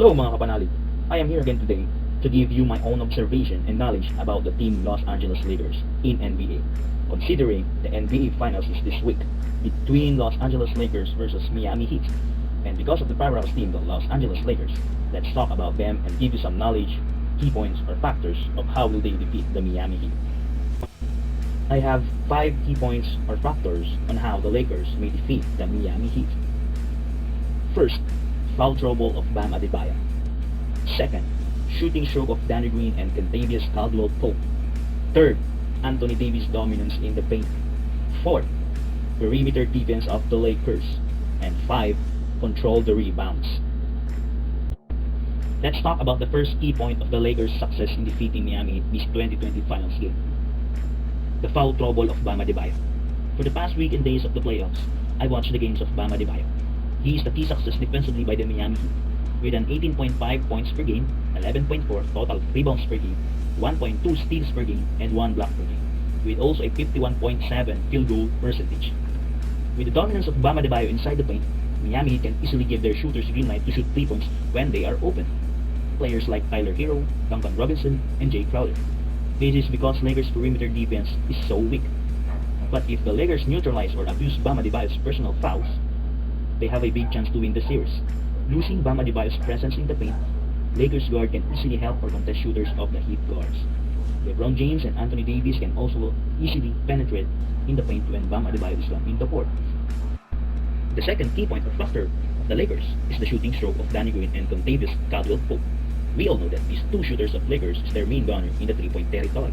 Hello mga kapanalig. I am here again today to give you my own observation and knowledge about the team Los Angeles Lakers in NBA. Considering the NBA Finals is this week between Los Angeles Lakers versus Miami Heat. And because of the powerhouse team, the Los Angeles Lakers, let's talk about them and give you some knowledge, key points, or factors of how will they defeat the Miami Heat. I have 5 key points or factors on how the Lakers may defeat the Miami Heat. First, foul trouble of Bam Adebayo. Second, shooting stroke of Danny Green and Kentavious Caldwell-Pope. Third, Anthony Davis dominance in the paint. Fourth, perimeter defense of the Lakers. And 5, control the rebounds. Let's talk about the first key point of the Lakers' success in defeating Miami in this 2020 Finals game. The foul trouble of Bam Adebayo. For the past week and days of the playoffs, I watched the games of Bam Adebayo. He is the key success defensively by the Miami Heat, with an 18.5 points per game, 11.4 total rebounds per game, 1.2 steals per game, and 1 block per game, with also a 51.7 field goal percentage. With the dominance of Bam Adebayo inside the paint, Miami Heat can easily give their shooters green light to shoot 3 points when they are open. Players like Tyler Hero, Duncan Robinson, and Jay Crowder. This is because Lakers' perimeter defense is so weak. But if the Lakers neutralize or abuse Bam Adebayo's personal fouls, they have a big chance to win the series. Losing Bam Adebayo's presence in the paint, Lakers guard can easily help or contest shooters of the Heat guards. LeBron James and Anthony Davis can also easily penetrate in the paint when Bam Adebayo is on in the court. The second key point or factor of the Lakers is the shooting stroke of Danny Green and Kentavious Caldwell-Pope. We all know that these two shooters of Lakers is their main gunner in the 3-point territory.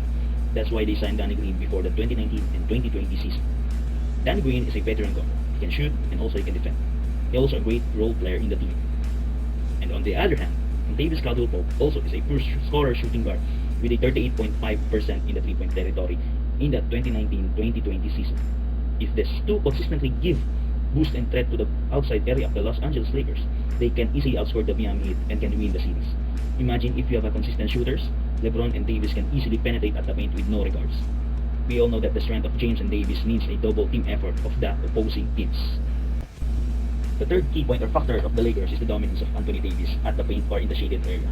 That's why they signed Danny Green before the 2019 and 2020 season. Danny Green is a veteran gunner. He can shoot and also he can defend. He also a great role player in the team. And on the other hand, Kentavious Caldwell-Pope also is a pure scorer shooting guard with a 38.5% in the 3-point territory in the 2019-2020 season. If these two consistently give boost and threat to the outside area of the Los Angeles Lakers, they can easily outscore the Miami Heat and can win the series. Imagine if you have a consistent shooters, LeBron and Davis can easily penetrate at the paint with no regards. We all know that the strength of James and Davis needs a double team effort of the opposing teams. The third key point or factor of the Lakers is the dominance of Anthony Davis at the paint or in the shaded area.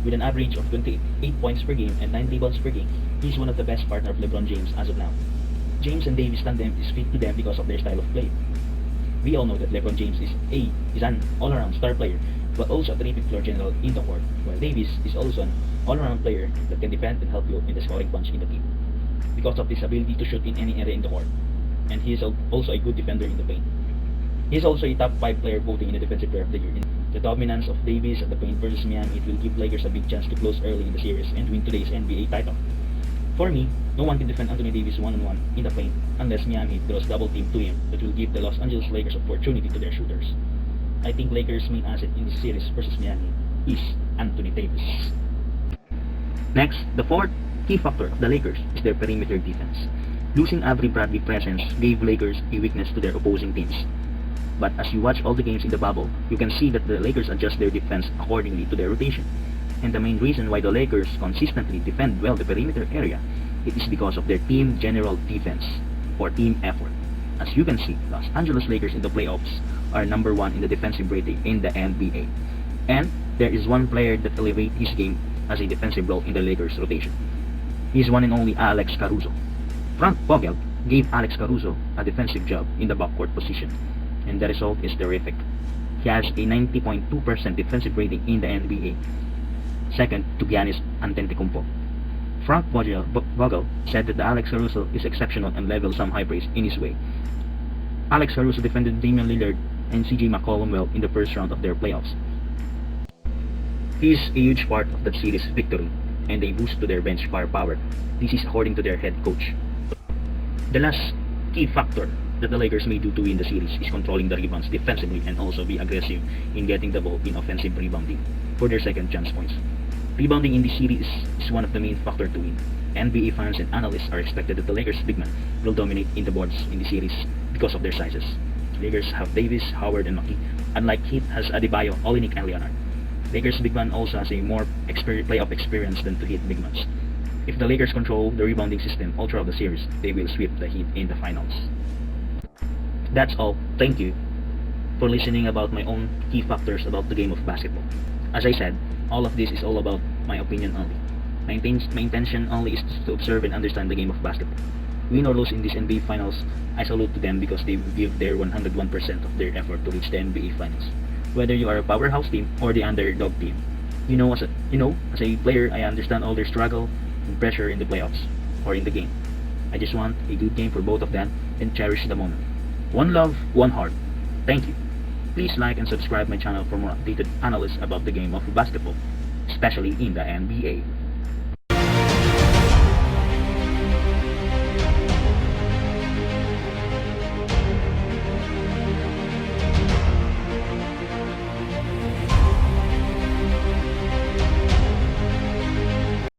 With an average of 28 points per game and 9 rebounds per game, he is one of the best partner of LeBron James as of now. James and Davis tandem is fit to them because of their style of play. We all know that LeBron James is an all-around star player, but also a terrific floor general in the court, while Davis is also an all-around player that can defend and help you in the scoring punch in the team, because of his ability to shoot in any area in the court, and he is also a good defender in the paint. He is also a top 5 player voting in the Defensive Player of the Year. The dominance of Davis at the paint versus Miami will give Lakers a big chance to close early in the series and win today's NBA title. For me, no one can defend Anthony Davis one-on-one in the paint unless Miami draws double team to him that will give the Los Angeles Lakers opportunity to their shooters. I think Lakers' main asset in this series versus Miami is Anthony Davis. Next, the fourth key factor of the Lakers is their perimeter defense. Losing Avery Bradley's presence gave Lakers a weakness to their opposing teams. But as you watch all the games in the bubble, you can see that the Lakers adjust their defense accordingly to their rotation. And the main reason why the Lakers consistently defend well the perimeter area, it is because of their team general defense or team effort. As you can see, Los Angeles Lakers in the playoffs are number 1 in the defensive rating in the NBA. And there is one player that elevates his game as a defensive role in the Lakers rotation. He is one and only Alex Caruso. Frank Vogel gave Alex Caruso a defensive job in the backcourt position, and the result is terrific. He has a 90.2% defensive rating in the NBA, second to Giannis Antetokounmpo. Frank Vogel said that Alex Caruso is exceptional and levels some high praise in his way. Alex Caruso defended Damian Lillard and CJ McCollum well in the first round of their playoffs. He is a huge part of that series' victory and a boost to their bench firepower. This is according to their head coach. The last key factor that the Lakers may do to win the series is controlling the rebounds defensively and also be aggressive in getting the ball in offensive rebounding for their second chance points. Rebounding in this series is one of the main factors to win. NBA fans and analysts are expected that the Lakers big man will dominate in the boards in the series because of their sizes. Lakers have Davis, Howard, and McKee, unlike Heat has Adebayo, Olynyk, and Leonard. Lakers big man also has a more playoff experience than the Heat big mans. If the Lakers control the rebounding system all throughout the series, they will sweep the Heat in the finals. That's all. Thank you for listening about my own key factors about the game of basketball. As I said, all of this is all about my opinion only. My intention only is to observe and understand the game of basketball. Win or lose in these NBA finals, I salute to them because they give their 101% of their effort to reach the NBA finals. Whether you are a powerhouse team or the underdog team, as a player, I understand all their struggle and pressure in the playoffs or in the game. I just want a good game for both of them and cherish the moment. One love, one heart. Thank you. Please like and subscribe my channel for more updated analysis about the game of basketball, especially in the NBA.